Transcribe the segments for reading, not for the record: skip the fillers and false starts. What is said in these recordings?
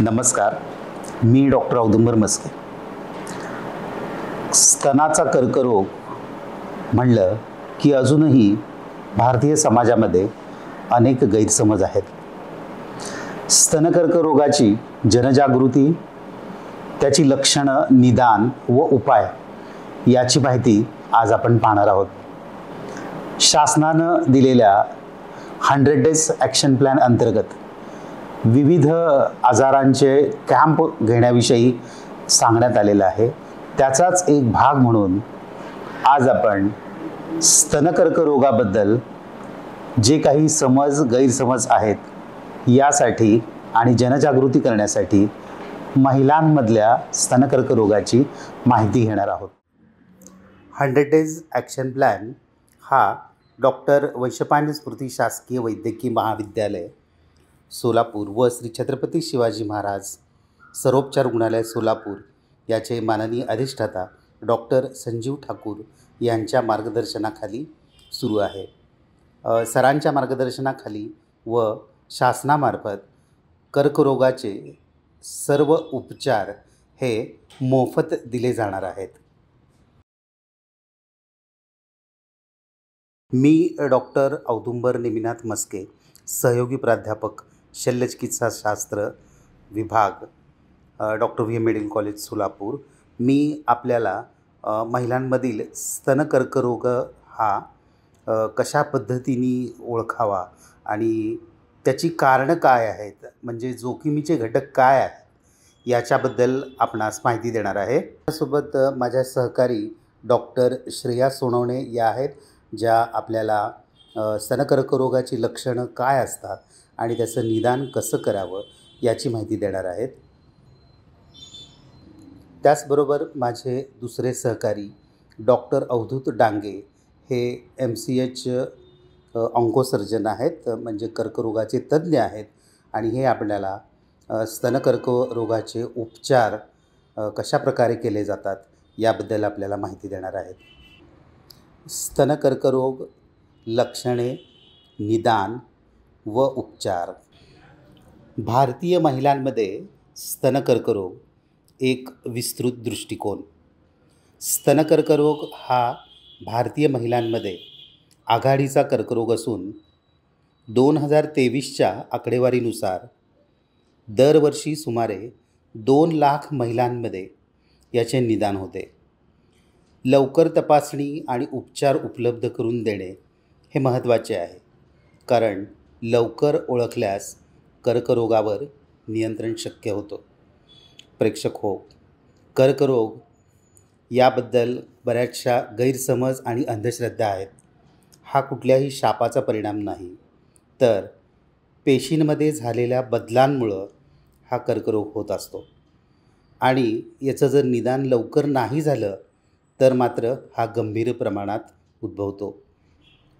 नमस्कार, मी डॉक्टर औदुंबर मस्के. स्तनाचा कर्करोग म्हणलं की अजूनही भारतीय समाजामध्ये अनेक गैरसमज आहेत. स्तन कर्करोगाची जनजागृती, त्याची लक्षणं, निदान व उपाय याची माहिती आज आपण पाहणार आहोत. शासनानं दिलेल्या 100 डेज ॲक्शन प्लॅन अंतर्गत विविध आजारांचे कॅम्प घेण्याविषयी सांगण्यात आलेलं आहे. त्याचाच एक भाग म्हणून आज आपण स्तन कर्करोगाबद्दल जे काही गैरसमज आहेत यासाठी आणि जनजागृती करण्यासाठी महिलांमधल्या स्तन कर्करोगाची माहिती घेणार आहोत. 100 डेज ॲक्शन प्लॅन हा डॉक्टर वैशपांडे स्मृती शासकीय वैद्यकीय महाविद्यालय सोलापूर व श्री छत्रपती शिवाजी महाराज सर्वोपचार रुग्णालय सोलापूर याचे माननीय अधिष्ठाता डॉक्टर संजीव ठाकूर यांच्या मार्गदर्शनाखाली सुरू आहे. सरांच्या मार्गदर्शनाखाली व शासनामार्फत कर्करोगाचे सर्व उपचार हे मोफत दिले जाणार आहेत. मी डॉक्टर औदुंबर नेमिनाथ मस्के, सहयोगी प्राध्यापक शल्यचिकित्साशास्त्र विभाग, doctor V M medical college Solapur. मी आपल्याला महिलांमधील स्तन कर्करोग हा कशा पद्धतीने ओळखावा आणि त्याची कारणं काय आहेत, म्हणजे जोखमीचे घटक काय आहेत याच्याबद्दल आपणास माहिती देणार आहे. त्यासोबत माझ्या सहकारी डॉक्टर श्रेया सोनवणे या आहेत, ज्या आपल्याला स्तन कर्करोगाची लक्षणं काय असतात आणि त्याचं निदान कसं करावं याची माहिती देणार आहेत. त्याचबरोबर माझे दुसरे सहकारी डॉक्टर अवधूत डांगे हे MCH ऑन्कोसर्जन आहेत, म्हणजे कर्करोगाचे तज्ज्ञ आहेत आणि हे आपल्याला स्तन कर्करोगाचे उपचार कशा प्रकारे केले जातात याबद्दल आपल्याला माहिती देणार आहेत. स्तन कर्करोग, लक्षणे, निदान व उपचार. भारतीय महिलांमध्ये स्तन कर्करोग एक विस्तृत दृष्टिकोन. स्तन कर्करोग हा भारतीय महिलांमध्ये आघाडीचा कर्करोग असून 2023च्या आकडेवारीनुसार दरवर्षी सुमारे 2 लाख महिलांमध्ये याचे निदान होते. लवकर तपासणी आणि उपचार उपलब्ध करून देणे हे महत्त्वाचे आहे, कारण लवकर ओळखल्यास कर्करोगावर नियंत्रण शक्य होतं. प्रेक्षक हो, कर्करोग याबद्दल बऱ्याचशा गैरसमज आणि अंधश्रद्धा आहेत. हा कुठल्याही शापाचा परिणाम नाही, तर पेशींमध्ये झालेल्या बदलांमुळं हा कर्करोग होत असतो आणि याचं जर निदान लवकर नाही झालं तर मात्र हा गंभीर प्रमाणात उद्भवतो.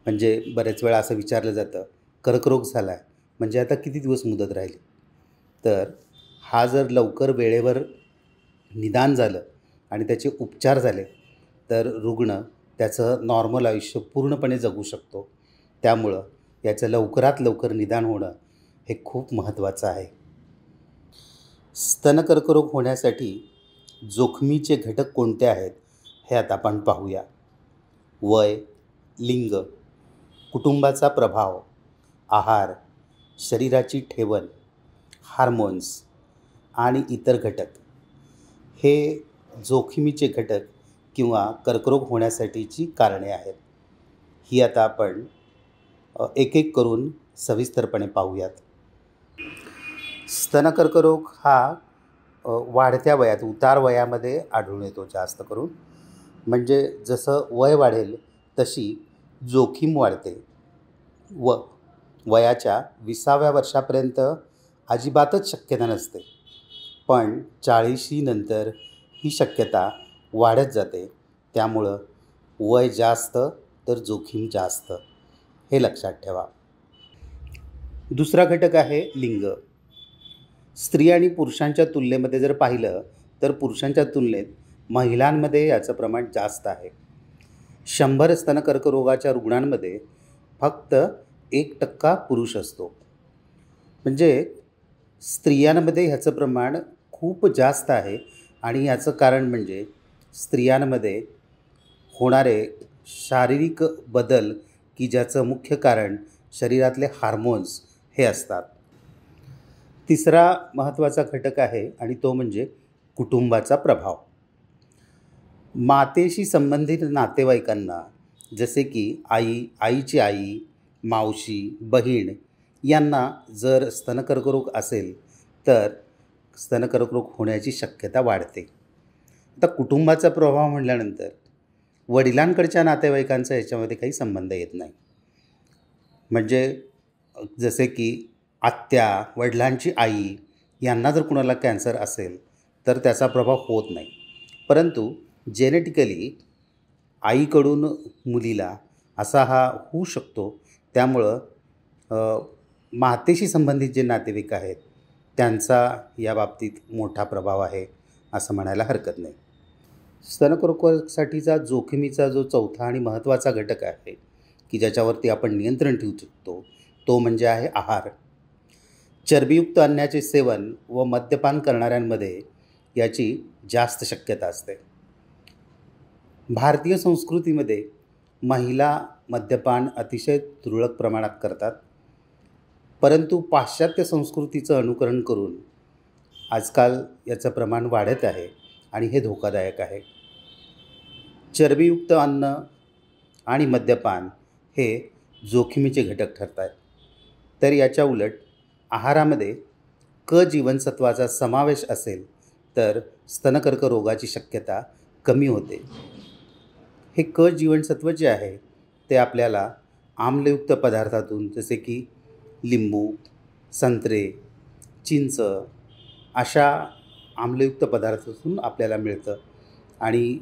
म्हणजे बरेच वेळा असं विचारलं जातं, कर्करोग झाला आहे म्हणजे आता किती दिवस मुदत राहिली. तर हा जर लवकर वेळेवर निदान झालं आणि त्याचे उपचार झाले तर रुग्ण त्याचं नॉर्मल आयुष्य पूर्णपणे जगू शकतो. त्यामुळं याचं लवकरात लवकर निदान होणं हे खूप महत्त्वाचं आहे. स्तन कर्करोग होण्यासाठी जोखमीचे घटक कोणते आहेत हे आता आपण पाहूया. वय, लिंग, कुटुंबाचा प्रभाव, आहार, शरीराची ठेवण, हार्मोन्स आणि इतर घटक हे जोखमीचे घटक किंवा कर्करोग होण्यासाठीची कारणे आहेत. ही आता आपण एक एक करून सविस्तरपणे पाहूयात. स्तन कर्करोग हा वाढत्या वयात, उतार वयामध्ये आढळून येतो जास्त करून. म्हणजे जसं वय वाढेल तशी जोखीम वाढते व वयाच्या 20व्या वर्षापर्यंत अजिबातच शक्यता नसते, पण 40शी नंतर ही शक्यता वाढत जाते. त्यामुळं वय जास्त तर जोखीम जास्त, हे लक्षात ठेवा. दुसरा घटक आहे लिंग. स्त्री आणि पुरुषांच्या तुलनेमध्ये जर पाहिलं तर पुरुषांच्या तुलनेत महिलांमध्ये याचं प्रमाण जास्त आहे. 100 स्तन कर्करोगाच्या रुग्णांमध्ये फक्त 1% पुरुष असतो. म्हणजे स्त्रियांमध्ये ह्याचं प्रमाण खूप जास्त आहे आणि याचं कारण म्हणजे स्त्रियांमध्ये होणारे शारीरिक बदल की ज्याचं मुख्य कारण शरीरातले हार्मोन्स हे असतात. तिसरा महत्त्वाचा घटक आहे आणि तो म्हणजे कुटुंबाचा प्रभाव. मातेशी संबंधित नातेवाईकांना जसे की आई, आईची आई, मावशी, बहीण यांना जर स्तनकर्करोग असेल तर स्तनकर्करोग होण्याची शक्यता वाढते. आता कुटुंबाचा प्रभाव म्हटल्यानंतर वडिलांकडच्या नातेवाईकांचा याच्यामध्ये काही संबंध येत नाही. म्हणजे जसे की आत्या, वडिलांची आई यांना जर कुणाला कॅन्सर असेल तर त्याचा प्रभाव होत नाही. परंतु जेनेटिकली आईकडून मुलीला असा हा होऊ शकतो. त्यामुळं मातेशी संबंधित जे नातेवाईक आहेत त्यांचा या बाबतीत मोठा प्रभाव आहे असं म्हणायला हरकत नाही. स्तनकर्करोगासाठीचा जोखमीचा जो चौथा आणि महत्त्वाचा घटक आहे की ज्याच्यावरती आपण नियंत्रण ठेवू शकतो तो म्हणजे आहे आहार. चरबीयुक्त अन्नाचे सेवन व मद्यपान करणाऱ्यांमध्ये याची जास्त शक्यता असते. भारतीय संस्कृतीमध्ये महिला मद्यपान अतिशय तुरळक प्रमाणात करतात. परंतु पाश्चात्य संस्कृतीचं अनुकरण करून आजकाल याचं प्रमाण वाढत आहे आणि हे धोकादायक आहे. चरबीयुक्त अन्न आणि मद्यपान हे जोखमीचे घटक ठरत आहेत. तर याच्या उलट आहारामध्ये क जीवनसत्वाचा समावेश असेल तर स्तनकर्करोगाची शक्यता कमी होते. हे क जीवनसत्व जे आहे ते आपल्याला आम्लयुक्त पदार्थातून जसे की लिंबू, संत्रे, चिंच अशा आम्लयुक्त पदार्थातून आपल्याला मिळतं आणि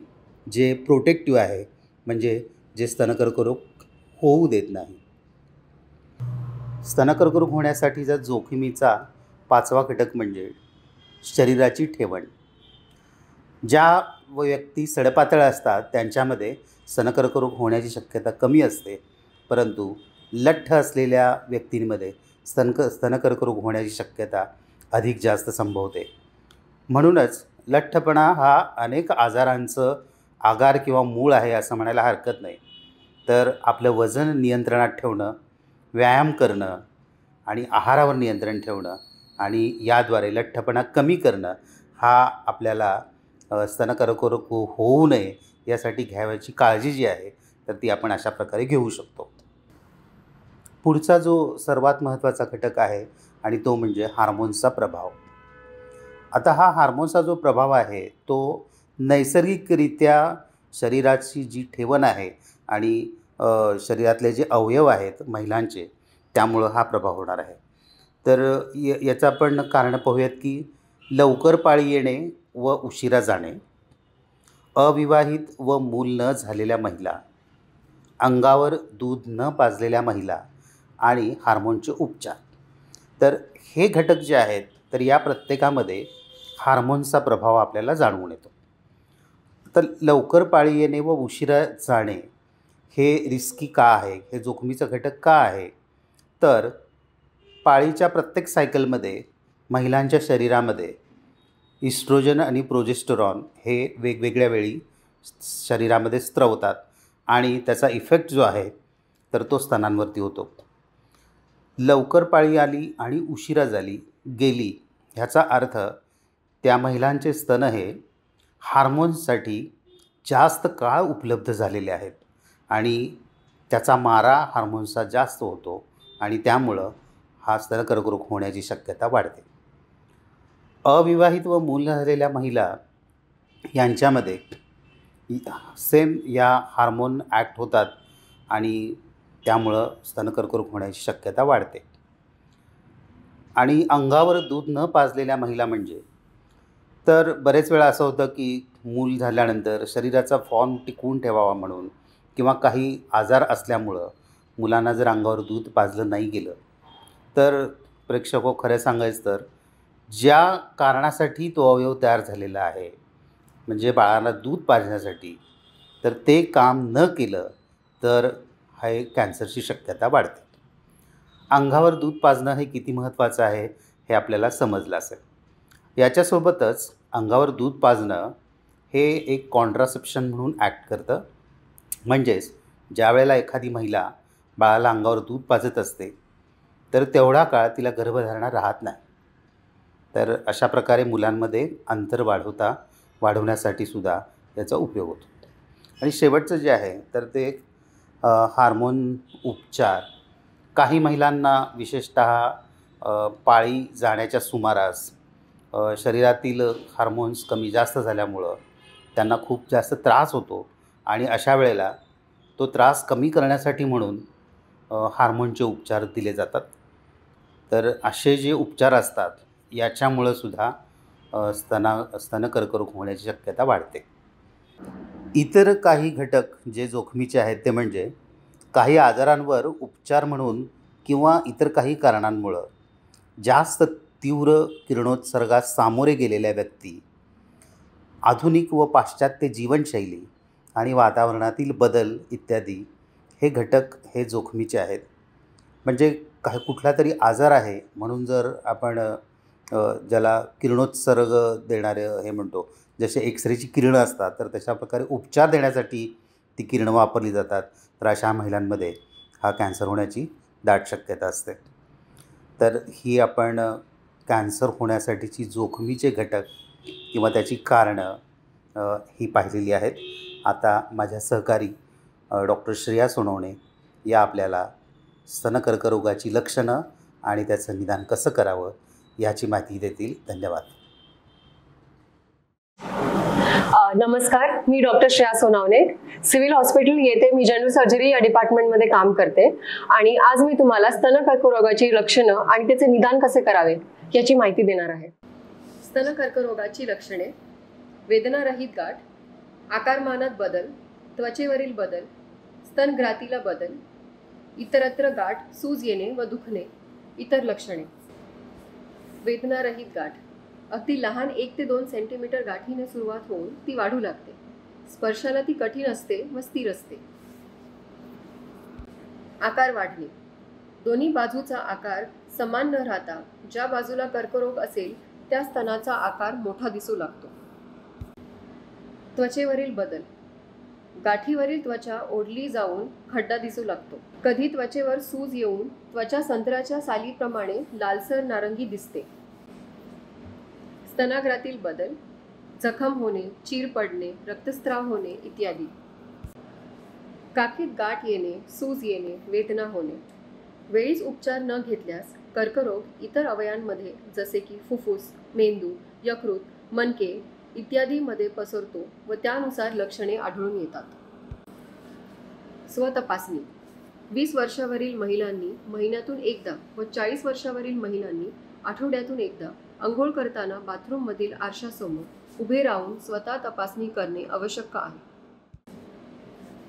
जे प्रोटेक्टिव्ह आहे म्हणजे जे स्तनकर्करोग होऊ देत नाही. स्तनकर्करोग होण्यासाठीचा जोखमीचा पाचवा घटक म्हणजे शरीराची ठेवण. ज्या व्यक्ती सडपातळ असतात त्यांच्यामध्ये स्तनकर्करोग होण्याची शक्यता कमी असते. परंतु लठ्ठ असलेल्या व्यक्तींमध्ये स्तनकर्करोग होण्याची शक्यता अधिक जास्त संभवते. म्हणूनच लठ्ठपणा हा अनेक आजारांचं आगार किंवा मूळ आहे असं म्हणायला हरकत नाही. तर आपलं वजन नियंत्रणात ठेवणं, व्यायाम करणं आणि आहारावर नियंत्रण ठेवणं आणि याद्वारे लठ्ठपणा कमी करणं हा आपल्याला स्तनकर्करोग होऊ नये यासाठी घ्यावयाची काळजी जी आहे तर ती आपण अशा प्रकारे घेऊ शकतो. पुढचा जो सर्वात महत्त्वाचा घटक आहे आणि तो म्हणजे हार्मोन्सचा प्रभाव. आता हा हार्मोन्सचा जो प्रभाव आहे तो नैसर्गिकरित्या शरीराची जी ठेवण आहे आणि शरीरातले जे अवयव आहेत महिलांचे त्यामुळं हा प्रभाव होणार आहे. तर याचं आपण कारण पाहूयात की लवकर पाळी येणे व उशिरा जाणे, अविवाहित व मूल न झालेल्या महिला, अंगावर दूध न पाजलेल्या महिला आणि हार्मोनचे उपचार. तर हे घटक जे आहेत तर या प्रत्येकामध्ये हार्मोन्सचा प्रभाव आपल्याला जाणवून येतो. तर लवकर पाळी येणे व उशिरा जाणे हे रिस्की का आहे, हे जोखमीचं घटक का आहे, तर पाळीच्या प्रत्येक सायकलमध्ये महिलांच्या शरीरामध्ये इस्ट्रोजन आणि प्रोजेस्टेरॉन हे वेगवेगळ्या वेळी शरीरामध्ये स्त्रवतात आणि त्याचा इफेक्ट जो आहे तर तो स्तनांवरती होतो. लवकर पाळी आली आणि उशिरा गेली ह्याचा अर्थ त्या महिलांचे स्तन हे हार्मोन्ससाठी जास्त काळ उपलब्ध झालेले आहेत आणि त्याचा मारा हार्मोन्सचा जास्त होतो आणि त्यामुळं हा स्तनकर्करोग होण्याची शक्यता वाढते. अविवाहित व मूल झालेल्या महिला यांच्यामध्ये सेम या हार्मोन ॲक्ट होतात आणि त्यामुळं स्तनकर्करोग होण्याची शक्यता वाढते. आणि अंगावर दूध न पाजलेल्या महिला म्हणजे तर बरेच वेळा असं होतं की मूल झाल्यानंतर शरीराचा फॉर्म टिकवून ठेवावा म्हणून किंवा काही आजार असल्यामुळं मुलांना जर अंगावर दूध पाजलं नाही गेलं तर प्रेक्षको खरं सांगायचं तर ज्या कारणासाठी तो अवयव तयार झालेला आहे म्हणजे बाळाला दूध पाजण्यासाठी तर ते काम न केलं तर हे कॅन्सरची शक्यता वाढते. अंगावर दूध पाजणं हे किती महत्त्वाचं आहे हे आपल्याला समजलं असेल। याच्यासोबतच अंगावर दूध पाजणं हे एक कॉन्ट्रासेप्शन म्हणून ॲक्ट करतं। म्हणजेच ज्यावेळेला एखादी महिला बाळाला अंगावर दूध पाजत असते तर तेवढा काळ तिला गर्भधारणा राहत नाही। तर अशा प्रकारे मुलांमध्ये अंतर वाढवण्यासाठी सुद्धा याचा उपयोग होतो। आणि शेवटचं जे आहे तर ते हार्मोन उपचार। काही महिलांना विशेषतः पाळी जाण्याच्या सुमारास शरीरातील हार्मोन्स कमी जास्त झाल्यामुळं त्यांना खूप जास्त त्रास होतो आणि अशा वेळेला तो त्रास कमी करण्यासाठी म्हणून हार्मोनचे उपचार दिले जातात। तर असे जे उपचार असतात याच्यामुळं सुद्धा स्तन कर्करोग होण्याची शक्यता वाढते। इतर काही घटक जे जोखमीचे आहेत ते म्हणजे काही आजारांवर उपचार म्हणून किंवा इतर काही कारणांमुळं जास्त तीव्र किरणोत्सर्गास सामोरे गेलेल्या व्यक्ती, आधुनिक व पाश्चात्य जीवनशैली आणि वातावरणातील बदल इत्यादी हे घटक हे जोखमीचे आहेत। म्हणजे कुठला तरी आजार आहे म्हणून जर आपण ज्याला किरणोत्सर्ग देणारे हे म्हणतो, जसे एक्सरेची किरणं असतात तर तशा प्रकारे उपचार देण्यासाठी ती किरणं वापरली जातात, तर अशा महिलांमध्ये हा कॅन्सर होण्याची दाट शक्यता असते। तर ही आपण कॅन्सर होण्यासाठीची जोखमीचे घटक किंवा त्याची कारणं ही पाहिलेली आहेत। आता माझ्या सहकारी डॉक्टर श्रेया सोनवणे या आपल्याला स्तन कर्करोगाची लक्षणं आणि त्याचं निदान कसं करावं याची माहिती देतील। धन्यवाद। नमस्कार, मी doctor Shreya Sonawane, civil hospital येथे मी जनरल सर्जरी या डिपार्टमेंटमध्ये काम करते आणि आज मी तुम्हाला स्तन कर्करोगाची लक्षणं आणि त्याचे निदान कसे करावे याची माहिती देणार आहे। स्तन कर्करोगाची लक्षणे: वेदनारहित गाठ, आकारमानात बदल, त्वचेवरील बदल, स्तनग्रातीला बदल, इतरत्र गाठ, सूज येणे व दुखणे। इतर लक्षणे: वेदनारहित गाठ, अगदी लहान 1 ते 2 सेंटीमीटर गाठीने सुरुवात होऊन ती वाढू लागते। स्पर्शाला ती कठीण असते व स्थिर असते। आकार वाढणे, दोन्ही बाजूचा आकार समान न राहता ज्या बाजूला कर्करोग असेल त्या स्तनाचा आकार मोठा दिसू लागतो। त्वचेवरील बदल, गाठीवरील त्वचा ओढली जाऊन खड्डा दिसू लागतो। कधी त्वचेवर सूज येऊन त्वचा संत्र्याच्या सालीप्रमाणे लालसर नारंगी दिसते। स्तनाग्रातील बदल, जखम होणे, चीर पडणे, रक्तस्राव होणे इत्यादी। काखेत गाठ येणे, सूज येणे, वेदना होणे। वेळीच उपचार न घेतल्यास कर्करोग इतर अवयवांमध्ये जसे की फुफ्फुस, मेंदू, यकृत, मणके इत्यादीमध्ये पसरतो व त्यानुसार लक्षणे आढळून येतात। स्वतपासणी: 20 वर्षावरील महिलांनी महिन्यातून एकदा व 40 वर्षावरील महिलांनी आठवड्यातून एकदा अंघोळ करताना बाथरूममधील आरशासमोर उभे राहून स्वतः तपासणी करणे आवश्यक आहे।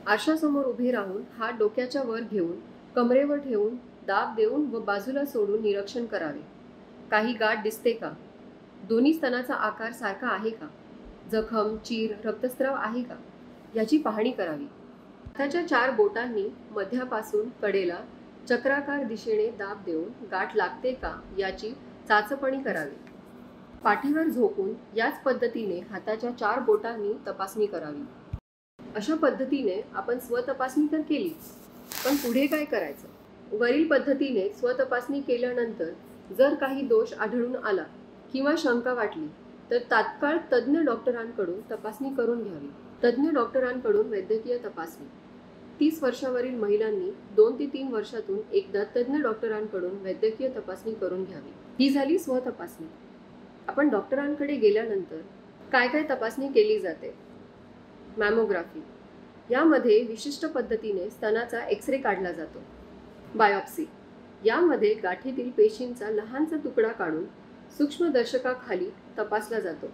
आरशासमोर उभे राहून हात डोक्याच्या वर घेऊन कमरेवर ठेवून दाब देऊन व बाजूला सोडून निरीक्षण करावे। काही गाठ दिसते का? दोन्ही स्तनाचा आकार सारखा आहे का? जखम, चीर, रक्तस्राव आहे का याची पाहणी करावी। हाताच्या 4 बोटांनी मध्यापासून कडेला चक्राकार दिशेने दाब देऊन गाठ लागते का याची चाचपणी करावी। पाठीवर झोपून याच पद्धतीने हाताच्या 4 बोटांनी तपासणी करावी। अशा पद्धतीने आपण स्वतपासणी तर केली, पण पुढे काय करायचं? वरील पद्धतीने स्वतपासणी केल्यानंतर जर काही दोष आढळून आला किंवा शंका वाटली तर तात्काळ तज्ज्ञ डॉक्टरांकडून तपासणी करून घ्यावी। तज्ज्ञ डॉक्टरांकडून वैद्यकीय तपासणी: 30 वर्षावरील महिलांनी 2 ते 3 वर्षातून एकदा तज्ज्ञ डॉक्टरांकडून वैद्यकीय तपासणी करून घ्यावी। ही झाली स्वतपासणी। आपण डॉक्टरांकडे गेल्यानंतर काय काय तपासणी केली जाते? मॅमोग्राफी: यामध्ये विशिष्ट पद्धतीने स्तनाचा एक्सरे काढला जातो। बायोप्सी: यामध्ये गाठीतील पेशींचा लहानसा तुकडा काढून सूक्ष्मदर्शकाखाली तपासला जातो।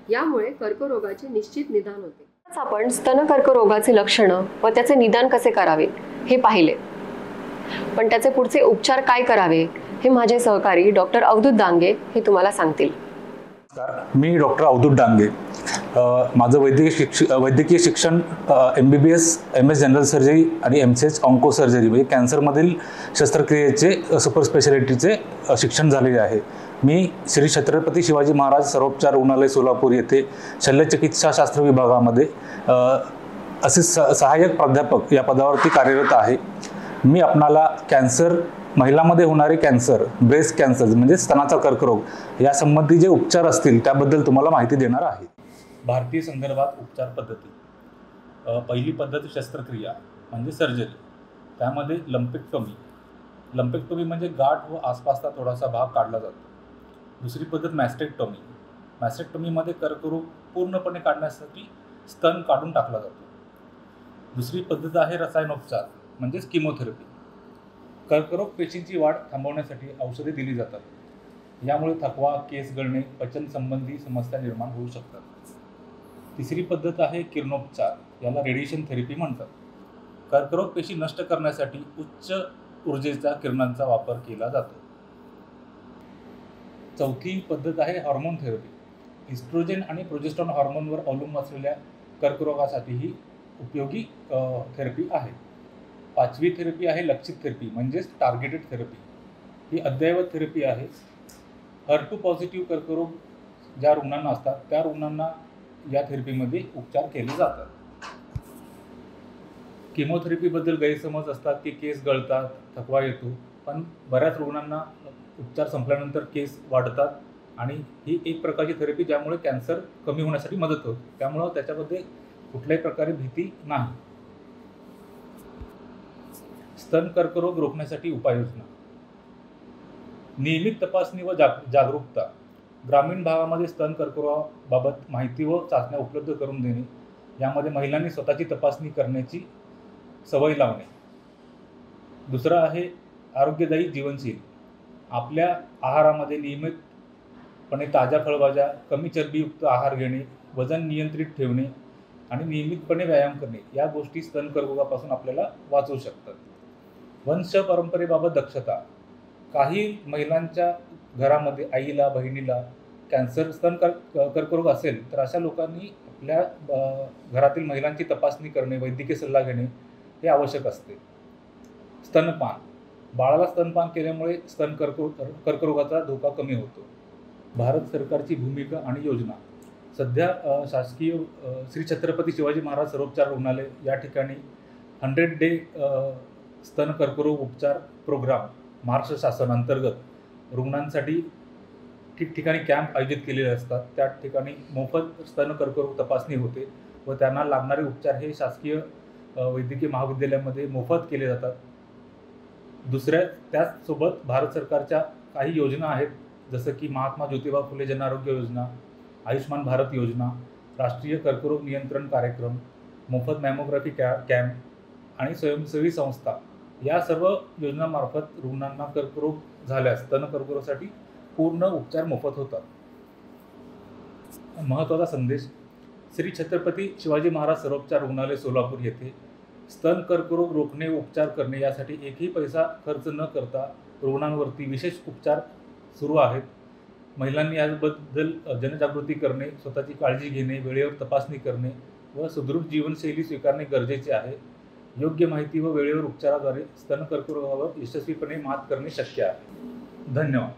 यामुळे कर्करोगाचे निश्चित निदान होते। आपण स्तन कर्करोगाचे लक्षणं व त्याचे निदान कसे करावे हे पाहिले, पण त्याचे पुढचे उपचार काय करावे हे माझे सहकारी डॉक्टर अवधूत डांगे हे तुम्हाला सांगतील। मी डॉक्टर अवधूत डांगे, माझं वैद्यकीय शिक्षण MBBS MS जनरल सर्जरी आणि MCH ऑन्को सर्जरी म्हणजे कॅन्सरमधील शस्त्रक्रियेचे सुपर स्पेशालिटीचे शिक्षण झालेले आहे. मी श्री छत्रपती शिवाजी महाराज सर्वोपचार रुग्णालय सोलापूर येथे शल्यचिकित्साशास्त्र विभागामध्ये असे सहाय्यक प्राध्यापक या पदावरती कार्यरत आहे. मी आपणाला कॅन्सर, महिलांमध्ये होणारे कॅन्सर, ब्रेस्ट कॅन्सर म्हणजे स्तनाचा कर्करोग यासंबंधी जे उपचार असतील त्याबद्दल तुम्हाला माहिती देणार आहे. भारतीय संदर्भात उपचार पद्धती. पहिली पद्धत शस्त्रक्रिया म्हणजे सर्जरी. त्यामध्ये लंपेक्टोमी म्हणजे गाठ व आसपासचा थोडासा भाग काढला जातो. दुसरी पद्धत मॅस्टेक्टोमीमध्ये कर्करोग पूर्णपणे काढण्यासाठी स्तन काढून टाकला जातो. दुसरी पद्धत आहे रसायनोपचार म्हणजेच किमोथेरपी. कर्करोग पेशींची वाढ थांबवण्यासाठी औषधे दिली जातात. यामुळे थकवा, केस गळणे, पचन संबंधी समस्या निर्माण होऊ शकतात. तिसरी पद्धत आहे किरणोपचार, याला रेडिएशन थेरपी म्हणतात. कर्करोग पेशी नष्ट करण्यासाठी उच्च ऊर्जेचा किरणांचा वापर केला जातो. चौथी पद्धत आहे हॉर्मोन थेरपी. इस्ट्रोजेन आणि प्रोजेस्टेरॉन हॉर्मोनवर अवलंबून असलेल्या कर्करोगासाठी ही उपयोगी थेरपी आहे. पाचवी थेरपी आहे लक्षित थेरपी म्हणजेच टार्गेटेड थेरपी. ही अद्ययावत थेरपी आहे. HER2 पॉझिटिव्ह कर्करोग ज्या रुग्णांना असतात त्या रुग्णांना या थेरपीमध्ये उपचार केले जातात. किमोथेरपीबद्दल गैरसमज असतात की केस गळतात, थकवा येतो, पण बऱ्याच रुग्णांना उपचार संपल्यानंतर केस वाढतात आणि ही एक प्रकारची थेरपी ज्यामुळे कॅन्सर कमी होण्यासाठी मदत होते. त्यामुळं त्याच्यामध्ये कुठल्याही प्रकारे भीती नाही. स्तन कर्करोग रोखण्यासाठी उपाययोजना. नियमित तपासणी व जागरूकता. ग्रामीण भागामध्ये स्तन कर्करोगाबाबत माहिती व चाचण्या उपलब्ध करून देणे. यामध्ये महिलांनी स्वतःची तपासणी करण्याची सवय लावणे. दुसरं आहे आरोग्यदायी जीवनशैली. आपल्या आहारामध्ये नियमितपणे ताज्या फळभाज्या, कमी चरबीयुक्त आहार घेणे, वजन नियंत्रित ठेवणे आणि नियमितपणे व्यायाम करणे या गोष्टी स्तन कर्करोगापासून आपल्याला वाचवू शकतात. वंश परंपरेबाबत दक्षता. काही महिलांच्या घरामध्ये आईला, बहिणीला कॅन्सर, स्तन कर्करोग असेल तर अशा लोकांनी आपल्या घरातील महिलांची तपासणी करणे, वैद्यकीय सल्ला घेणे हे आवश्यक असते. स्तनपान. बाळाला स्तनपान केल्यामुळे स्तन कर्करोगाचा धोका कमी होतो. भारत सरकारची भूमिका आणि योजना. सध्या शासकीय श्री छत्रपती शिवाजी महाराज सर्वोपचार रुग्णालय या ठिकाणी 100 डे स्तन कर्करोग उपचार प्रोग्राम महाराष्ट्र शासन अंतर्गत रुग्णांसाठी ठिकठिकाणी कॅम्प आयोजित केलेले असतात. त्या ठिकाणी मोफत स्तन कर्करोग तपासणी होते व त्यांना लागणारे उपचार हे शासकीय वैद्यकीय महाविद्यालयामध्ये मोफत केले जातात. त्याचसोबत भारत सरकारच्या काही योजना आहेत, जसं की महात्मा ज्योतिबा फुले जन आरोग्य योजना, आयुष्मान भारत योजना, राष्ट्रीय कर्करोग नियंत्रण कार्यक्रम, मोफत मॅमोग्राफी कॅम्प आणि स्वयंसेवी संस्था. या सर्व योजनांमार्फत रुग्णांना कर्करोग झाल्यास स्तन कर्करोगासाठी पूर्ण उपचार मोफत होतात. महत्त्वाचा संदेश. श्री छत्रपती शिवाजी महाराज सर्वोपचार रुग्णालय सोलापूर येथे स्तन कर्करोग रोखणे, उपचार करणे यासाठी एकही पैसा खर्च न करता रुग्णांवरती विशेष उपचार सुरू आहेत. महिलांनी याबद्दल जनजागृती करणे, स्वतःची काळजी घेणे, वेळेवर तपासणी करणे व सुदृढ जीवनशैली स्वीकारणे गरजेचे आहे. योग्य माहिती व वेळेवर उपचाराद्वारे स्तन कर्करोगावर यशस्वीपणे मात करणे शक्य आहे. धन्यवाद.